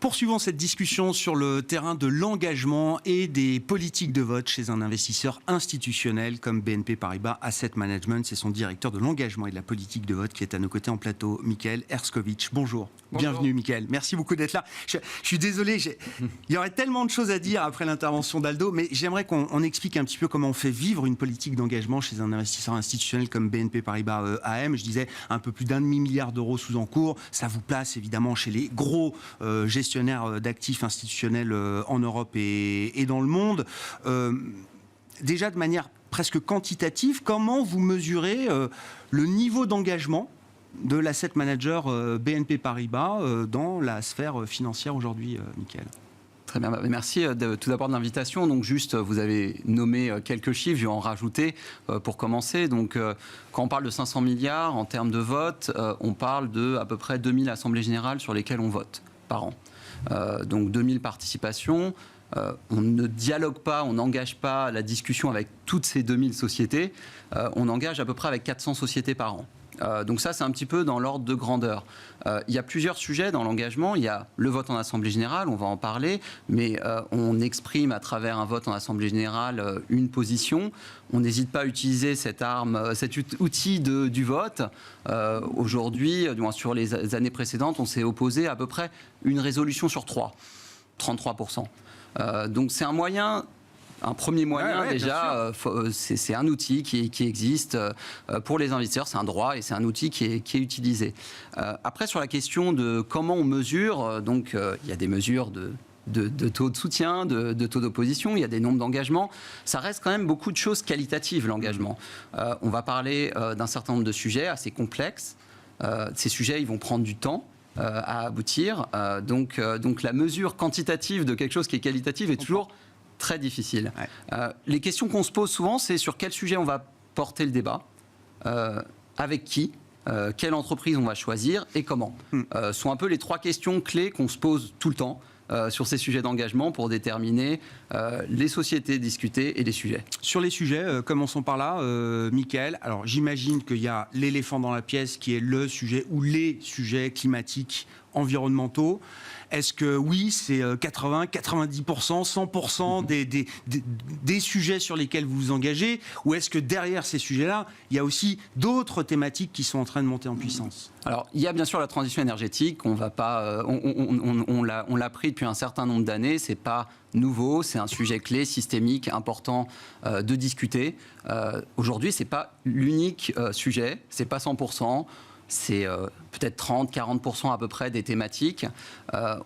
Poursuivons cette discussion sur le terrain de l'engagement et des politiques de vote chez un investisseur institutionnel comme BNP Paribas Asset Management. C'est son directeur de l'engagement et de la politique de vote qui est à nos côtés en plateau, Michael Herskovitch. Bonjour. Bienvenue Michael. Merci beaucoup d'être là. Je suis désolé, il y aurait tellement de choses à dire après l'intervention d'Aldo, mais j'aimerais qu'on explique un petit peu comment on fait vivre une politique d'engagement chez un investisseur institutionnel comme BNP Paribas AM. Je disais un peu plus d'1,5 milliard d'euros sous encours. Ça vous place évidemment chez les gros gestionnaires d'actifs institutionnels en Europe et dans le monde. Déjà de manière presque quantitative, comment vous mesurez le niveau d'engagement de l'asset manager BNP Paribas dans la sphère financière aujourd'hui, Michael? Très bien, merci tout d'abord de l'invitation. Donc juste, vous avez nommé quelques chiffres, je vais en rajouter pour commencer. Donc quand on parle de 500 milliards en termes de vote, on parle de à peu près 2000 assemblées générales sur lesquelles on vote par an. Donc 2000 participations. On ne dialogue pas, on n'engage pas la discussion avec toutes ces 2000 sociétés. On engage à peu près avec 400 sociétés par an. Donc ça, c'est un petit peu dans l'ordre de grandeur. Il y a plusieurs sujets dans l'engagement. Il y a le vote en Assemblée générale, on va en parler, mais on exprime à travers un vote en Assemblée générale une position. On n'hésite pas à utiliser cette arme, cet outil du vote. Aujourd'hui, du moins sur les années précédentes, on s'est opposé à peu près une résolution sur 3, 33%. Donc c'est un moyen... Un premier moyen, déjà, c'est un outil qui existe pour les investisseurs, c'est un droit et c'est un outil qui est utilisé. Après, sur la question de comment on mesure, donc il y a des mesures de taux de soutien, de taux d'opposition, il y a des nombres d'engagements. Ça reste quand même beaucoup de choses qualitatives, l'engagement. On va parler d'un certain nombre de sujets assez complexes. Ces sujets, ils vont prendre du temps à aboutir. Donc la mesure quantitative de quelque chose qui est qualitatif est toujours... très difficile. Ouais. Les questions qu'on se pose souvent, c'est sur quel sujet on va porter le débat, avec qui, quelle entreprise on va choisir et comment. Sont un peu les 3 questions clés qu'on se pose tout le temps sur ces sujets d'engagement pour déterminer les sociétés discutées et les sujets. Sur les sujets, commençons par là, Michael. Alors j'imagine qu'il y a l'éléphant dans la pièce qui est le sujet ou les sujets climatiques, environnementaux. Est-ce que oui, c'est 80, 90%, 100% des sujets sur lesquels vous vous engagez, ou est-ce que derrière ces sujets-là, il y a aussi d'autres thématiques qui sont en train de monter en puissance? Alors, il y a bien sûr la transition énergétique. On va pas, on l'a pris depuis un certain nombre d'années. C'est pas nouveau. C'est un sujet clé, systémique, important de discuter. Aujourd'hui, c'est pas l'unique sujet. C'est pas 100%. C'est peut-être 30-40% à peu près des thématiques.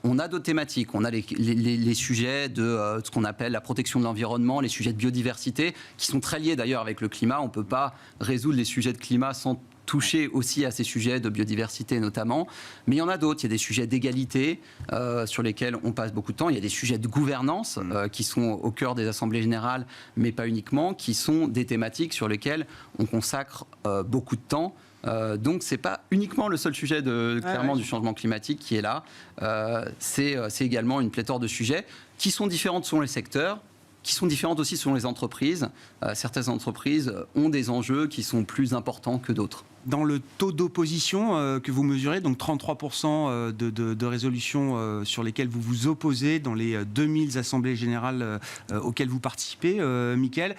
On a d'autres thématiques. On a les sujets de ce qu'on appelle la protection de l'environnement, les sujets de biodiversité, qui sont très liés d'ailleurs avec le climat. On ne peut pas résoudre les sujets de climat sans toucher aussi à ces sujets de biodiversité notamment. Mais il y en a d'autres. Il y a des sujets d'égalité sur lesquels on passe beaucoup de temps. Il y a des sujets de gouvernance qui sont au cœur des assemblées générales, mais pas uniquement, qui sont des thématiques sur lesquelles on consacre beaucoup de temps. Donc c'est pas uniquement le seul sujet clairement du changement climatique qui est là. C'est également une pléthore de sujets qui sont différents selon les secteurs, qui sont différentes aussi selon les entreprises. Certaines entreprises ont des enjeux qui sont plus importants que d'autres. Dans le taux d'opposition que vous mesurez, donc 33% de résolutions sur lesquelles vous vous opposez dans les 2000 assemblées générales auxquelles vous participez, Michael,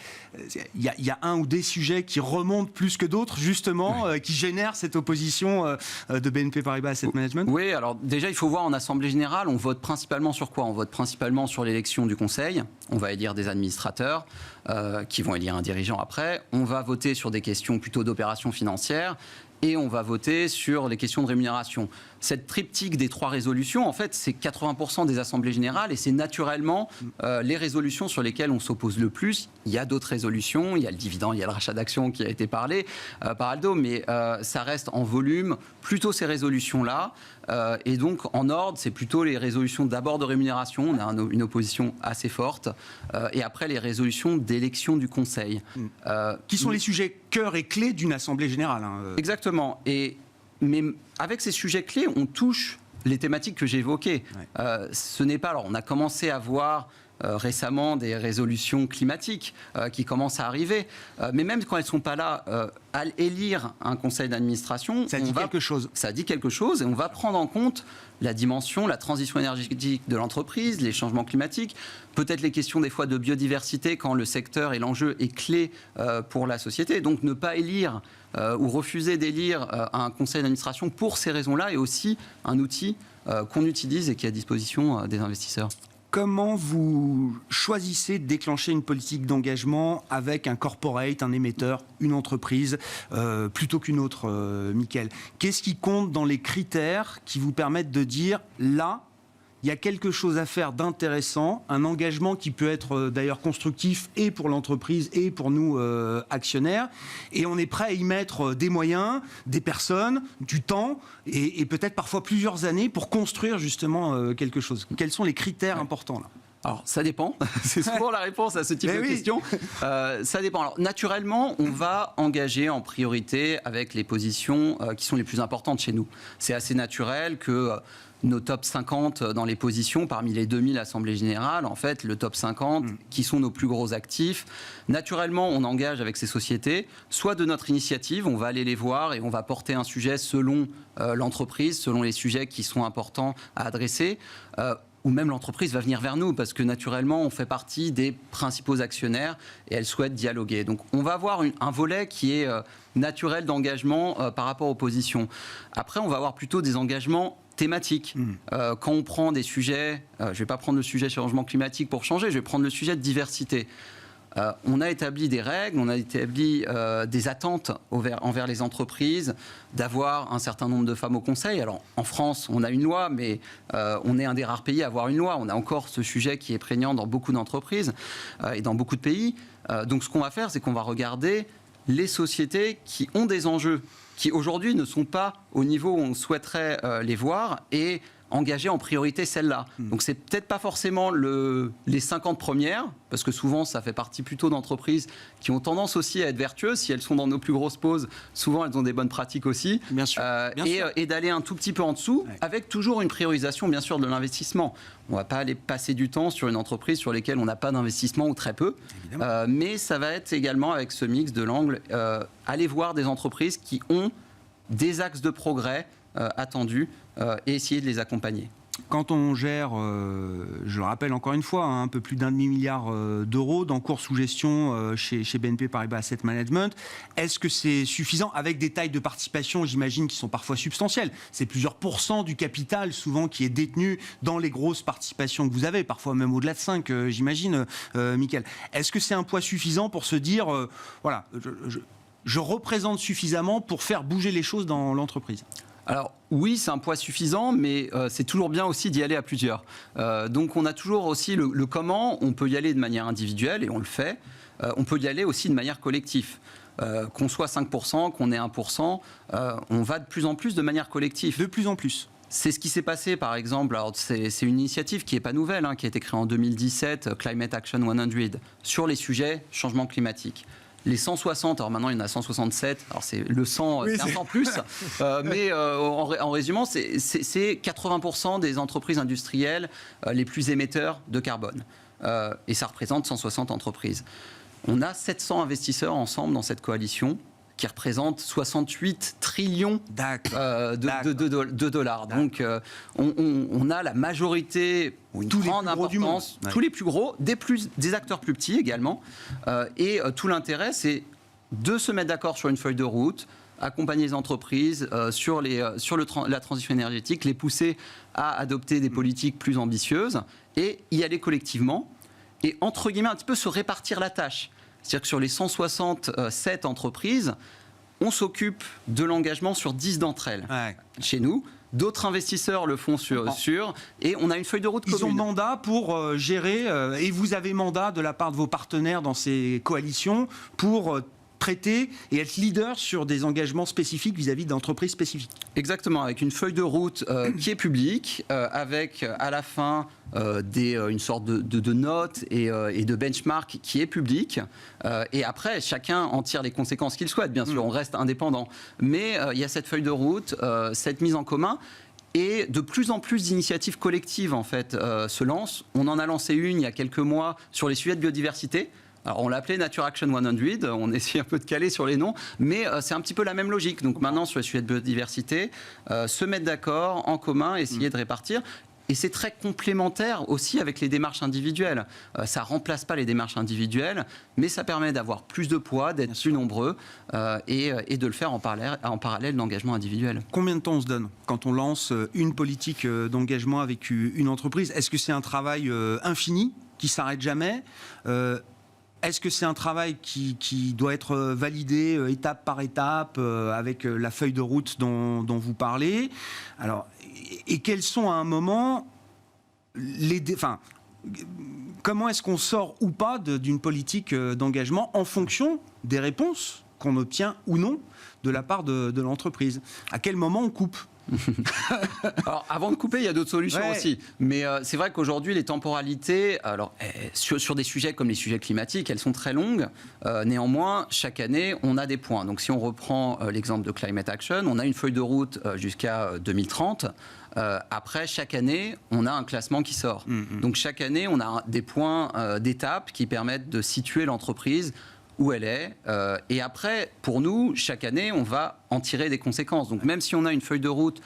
il y a un ou des sujets qui remontent plus que d'autres, justement, qui génèrent cette opposition de BNP Paribas Asset Management? Oui, alors déjà, il faut voir en assemblée générale, on vote principalement sur quoi? On vote principalement sur l'élection du conseil. On va élire des administrateurs qui vont élire un dirigeant après. On va voter sur des questions plutôt d'opérations financières et on va voter sur les questions de rémunération. Cette triptyque des 3 résolutions, en fait, c'est 80% des assemblées générales et c'est naturellement les résolutions sur lesquelles on s'oppose le plus. Il y a d'autres résolutions, il y a le dividende, il y a le rachat d'actions qui a été parlé par Aldo, mais ça reste en volume plutôt ces résolutions-là. Et donc, en ordre, c'est plutôt les résolutions d'abord de rémunération, on a une opposition assez forte, et après les résolutions d'élection du Conseil. Qui sont les sujets cœur et clés d'une assemblée générale. Exactement. Mais avec ces sujets clés, on touche les thématiques que j'ai évoquées. Ce n'est pas... Alors, on a commencé à voir récemment des résolutions climatiques qui commencent à arriver. Mais même quand elles ne sont pas là, à élire un conseil d'administration, ça dit quelque chose. Ça dit quelque chose et on va prendre en compte la dimension, la transition énergétique de l'entreprise, les changements climatiques, peut-être les questions des fois de biodiversité quand le secteur et l'enjeu est clé pour la société. Donc ne pas élire ou refuser d'élire un conseil d'administration pour ces raisons-là est aussi un outil qu'on utilise et qui est à disposition des investisseurs. Comment vous choisissez de déclencher une politique d'engagement avec un corporate, un émetteur, une entreprise, plutôt qu'une autre, Mickaël? Qu'est-ce qui compte dans les critères qui vous permettent de dire, là, il y a quelque chose à faire d'intéressant, un engagement qui peut être d'ailleurs constructif et pour l'entreprise et pour nous, actionnaires, et on est prêt à y mettre des moyens, des personnes, du temps, et peut-être parfois plusieurs années pour construire justement quelque chose. Quels sont les critères importants là? Alors, ça dépend. C'est souvent la réponse à ce type de question. Ça dépend. Alors, naturellement, on va engager en priorité avec les positions qui sont les plus importantes chez nous. C'est assez naturel que nos top 50 dans les positions, parmi les 2000 assemblées générales, en fait, le top 50, qui sont nos plus gros actifs. Naturellement, on engage avec ces sociétés, soit de notre initiative, on va aller les voir et on va porter un sujet selon l'entreprise, selon les sujets qui sont importants à adresser. Ou même l'entreprise va venir vers nous parce que naturellement, on fait partie des principaux actionnaires et elle souhaite dialoguer. Donc, on va avoir un volet qui est naturel d'engagement par rapport aux positions. Après, on va avoir plutôt des engagements thématiques. Quand on prend des sujets, je ne vais pas prendre le sujet changement climatique pour changer, je vais prendre le sujet de diversité. On a établi des règles, on a établi des attentes envers les entreprises, d'avoir un certain nombre de femmes au conseil. Alors, en France, on a une loi, mais on est un des rares pays à avoir une loi. On a encore ce sujet qui est prégnant dans beaucoup d'entreprises et dans beaucoup de pays. Donc, ce qu'on va faire, c'est qu'on va regarder les sociétés qui ont des enjeux, qui aujourd'hui ne sont pas au niveau où on souhaiterait les voir, et engager en priorité celle-là. Donc c'est peut-être pas forcément les 50 premières, parce que souvent ça fait partie plutôt d'entreprises qui ont tendance aussi à être vertueuses. Si elles sont dans nos plus grosses pauses, souvent elles ont des bonnes pratiques aussi. Bien sûr. Et d'aller un tout petit peu en dessous, avec toujours une priorisation bien sûr de l'investissement. On ne va pas aller passer du temps sur une entreprise sur laquelle on n'a pas d'investissement ou très peu. Mais ça va être également avec ce mix de l'angle, aller voir des entreprises qui ont des axes de progrès attendus et essayer de les accompagner. Quand on gère, je le rappelle encore une fois, un peu plus d'1,5 milliard d'euros d'encours sous gestion chez BNP Paribas Asset Management, est-ce que c'est suffisant avec des tailles de participation, j'imagine, qui sont parfois substantielles? C'est plusieurs pourcents du capital, souvent, qui est détenu dans les grosses participations que vous avez, parfois même au-delà de 5, j'imagine, Mickaël. Est-ce que c'est un poids suffisant pour se dire, voilà, je représente suffisamment pour faire bouger les choses dans l'entreprise? Alors oui, c'est un poids suffisant, mais c'est toujours bien aussi d'y aller à plusieurs. Donc on a toujours aussi le comment. On peut y aller de manière individuelle et on le fait. On peut y aller aussi de manière collective. Qu'on soit 5%, qu'on ait 1%, on va de plus en plus de manière collective. De plus en plus. C'est ce qui s'est passé, par exemple. Alors, c'est une initiative qui n'est pas nouvelle, qui a été créée en 2017, Climate Action 100, sur les sujets changement climatique. Les 160, alors maintenant il y en a 167, alors c'est le 100, oui, c'est un 100 plus, mais en résumant, c'est 80% des entreprises industrielles les plus émetteurs de carbone. Et ça représente 160 entreprises. On a 700 investisseurs ensemble dans cette coalition qui représente 68 trillions de dollars. Donc, on a la majorité, une grande importance, tous les plus gros, des acteurs plus petits également. Et tout l'intérêt, c'est de se mettre d'accord sur une feuille de route, accompagner les entreprises sur la transition énergétique, les pousser à adopter des politiques plus ambitieuses et y aller collectivement. Et entre guillemets, un petit peu se répartir la tâche. C'est-à-dire que sur les 167 entreprises, on s'occupe de l'engagement sur 10 d'entre elles. Chez nous, d'autres investisseurs le font et on a une feuille de route commune. Ils ont mandat pour gérer, et vous avez mandat de la part de vos partenaires dans ces coalitions pour traiter et être leader sur des engagements spécifiques vis-à-vis d'entreprises spécifiques. Exactement, avec une feuille de route qui est publique, avec à la fin une sorte de notes et de benchmark qui est publique. Et après, chacun en tire les conséquences qu'il souhaite, bien sûr, on reste indépendant. Mais il y a cette feuille de route, cette mise en commun. Et de plus en plus d'initiatives collectives en fait se lancent. On en a lancé une il y a quelques mois sur les sujets de biodiversité. Alors on l'appelait Nature Action 100, on essaie un peu de caler sur les noms, mais c'est un petit peu la même logique. Donc maintenant sur les sujets de biodiversité, se mettre d'accord en commun, essayer de répartir. Et c'est très complémentaire aussi avec les démarches individuelles. Ça ne remplace pas les démarches individuelles, mais ça permet d'avoir plus de poids, d'être plus nombreux et de le faire en parallèle d'engagement individuel. Combien de temps on se donne quand on lance une politique d'engagement avec une entreprise? Est-ce que c'est un travail infini, qui ne s'arrête jamais? Est-ce que c'est un travail qui doit être validé étape par étape avec la feuille de route dont vous parlez? Alors, et quels sont à un moment comment est-ce qu'on sort ou pas d'une politique d'engagement en fonction des réponses qu'on obtient ou non de la part de l'entreprise? À quel moment on coupe? Alors, avant de couper, il y a d'autres solutions aussi. Mais c'est vrai qu'aujourd'hui, les temporalités, alors, sur des sujets comme les sujets climatiques, elles sont très longues. Néanmoins, chaque année, on a des points. Donc, si on reprend l'exemple de Climate Action, on a une feuille de route jusqu'à 2030. Après, chaque année, on a un classement qui sort. Donc, chaque année, on a des points d'étape qui permettent de situer l'entreprise où elle est. Et après, pour nous, chaque année, on va en tirer des conséquences. Donc même si on a une feuille de route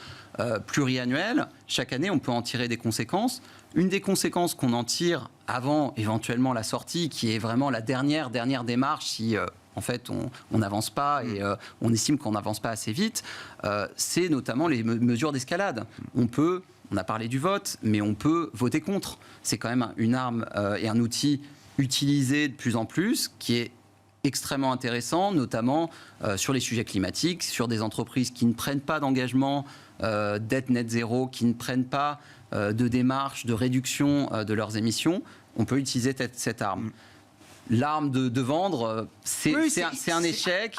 pluriannuelle, chaque année, on peut en tirer des conséquences. Une des conséquences qu'on en tire avant éventuellement la sortie, qui est vraiment la dernière démarche, si en fait on n'avance pas et on estime qu'on n'avance pas assez vite, c'est notamment les mesures d'escalade. On a parlé du vote, mais on peut voter contre. C'est quand même une arme et un outil utilisé de plus en plus, qui est extrêmement intéressant, notamment sur les sujets climatiques, sur des entreprises qui ne prennent pas d'engagement d'être net zéro, qui ne prennent pas de démarche de réduction de leurs émissions. On peut utiliser cette arme. L'arme de vendre, c'est un échec.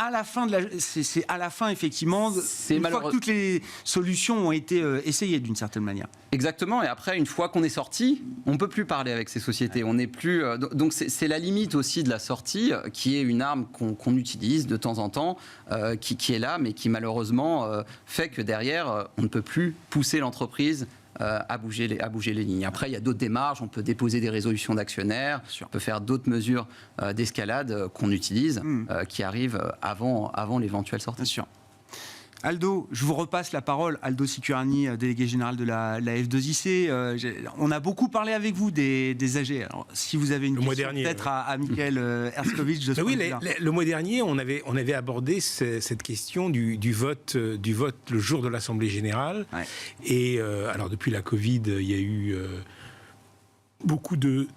C'est à la fin, effectivement, une fois que toutes les solutions ont été essayées d'une certaine manière. Exactement, et après, une fois qu'on est sorti, on ne peut plus parler avec ces sociétés. On n'est plus, donc c'est la limite aussi de la sortie, qui est une arme qu'on utilise de temps en temps, qui est là, mais qui malheureusement fait que derrière, on ne peut plus pousser l'entreprise à bouger les lignes. Après, il y a d'autres démarches, on peut déposer des résolutions d'actionnaires, on peut faire d'autres mesures d'escalade qu'on utilise, qui arrivent avant l'éventuelle sortie. Bien sûr. Aldo, je vous repasse la parole. Aldo Sicurani, délégué général de la F2IC. On a beaucoup parlé avec vous des AG. Alors, si vous avez une question peut-être à Michael Herskovitch de ce oui, le mois dernier, on avait abordé cette question du vote le jour de l'Assemblée générale. Ouais. Et alors, depuis la Covid, il y a eu beaucoup de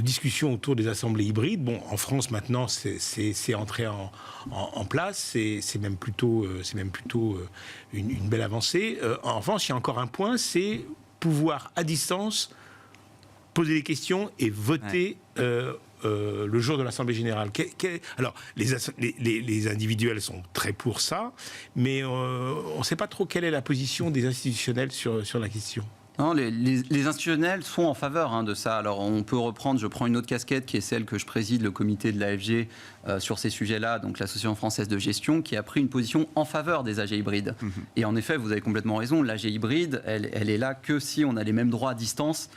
discussions autour des assemblées hybrides. Bon, en France, maintenant, c'est entré en place. C'est même plutôt une belle avancée. En revanche, il y a encore un point, c'est pouvoir, à distance, poser des questions et voter le jour de l'Assemblée générale. Alors, les individuels sont très pour ça, mais on ne sait pas trop quelle est la position des institutionnels sur la question. Non, les institutionnels sont en faveur de ça. Alors on peut reprendre, je prends une autre casquette qui est celle que je préside, le comité de l'AFG sur ces sujets-là, donc l'Association française de gestion, qui a pris une position en faveur des AG hybrides. Et en effet, vous avez complètement raison, l'AG hybride, elle est là que si on a les mêmes droits à distance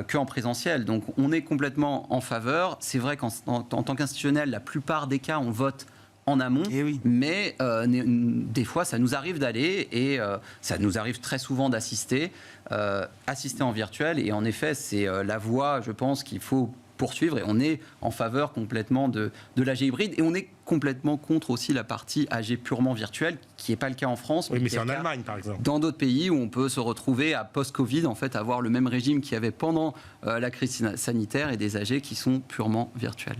qu'en présentiel. Donc on est complètement en faveur. C'est vrai qu'en tant qu'institutionnel, la plupart des cas, on vote en amont, mais des fois ça nous arrive d'aller et ça nous arrive très souvent d'assister en virtuel, et en effet c'est la voie, je pense, qu'il faut poursuivre, et on est en faveur complètement de l'AG hybride, et on est complètement contre aussi la partie AG purement virtuelle, qui n'est pas le cas en France. Mais c'est en Allemagne par exemple. Dans d'autres pays où on peut se retrouver à post-Covid, en fait, avoir le même régime qu'il y avait pendant la crise sanitaire, et des AG qui sont purement virtuels.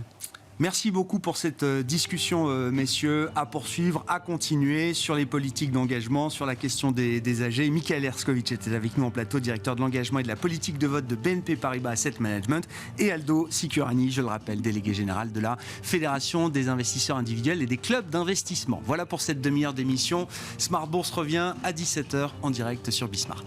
Merci beaucoup pour cette discussion, messieurs, à poursuivre, à continuer sur les politiques d'engagement, sur la question des AG. Michael Herskovitch était avec nous en plateau, directeur de l'engagement et de la politique de vote de BNP Paribas Asset Management, et Aldo Sicurani, je le rappelle, délégué général de la Fédération des investisseurs individuels et des clubs d'investissement. Voilà pour cette demi-heure d'émission. Smart Bourse revient à 17h en direct sur Bismart.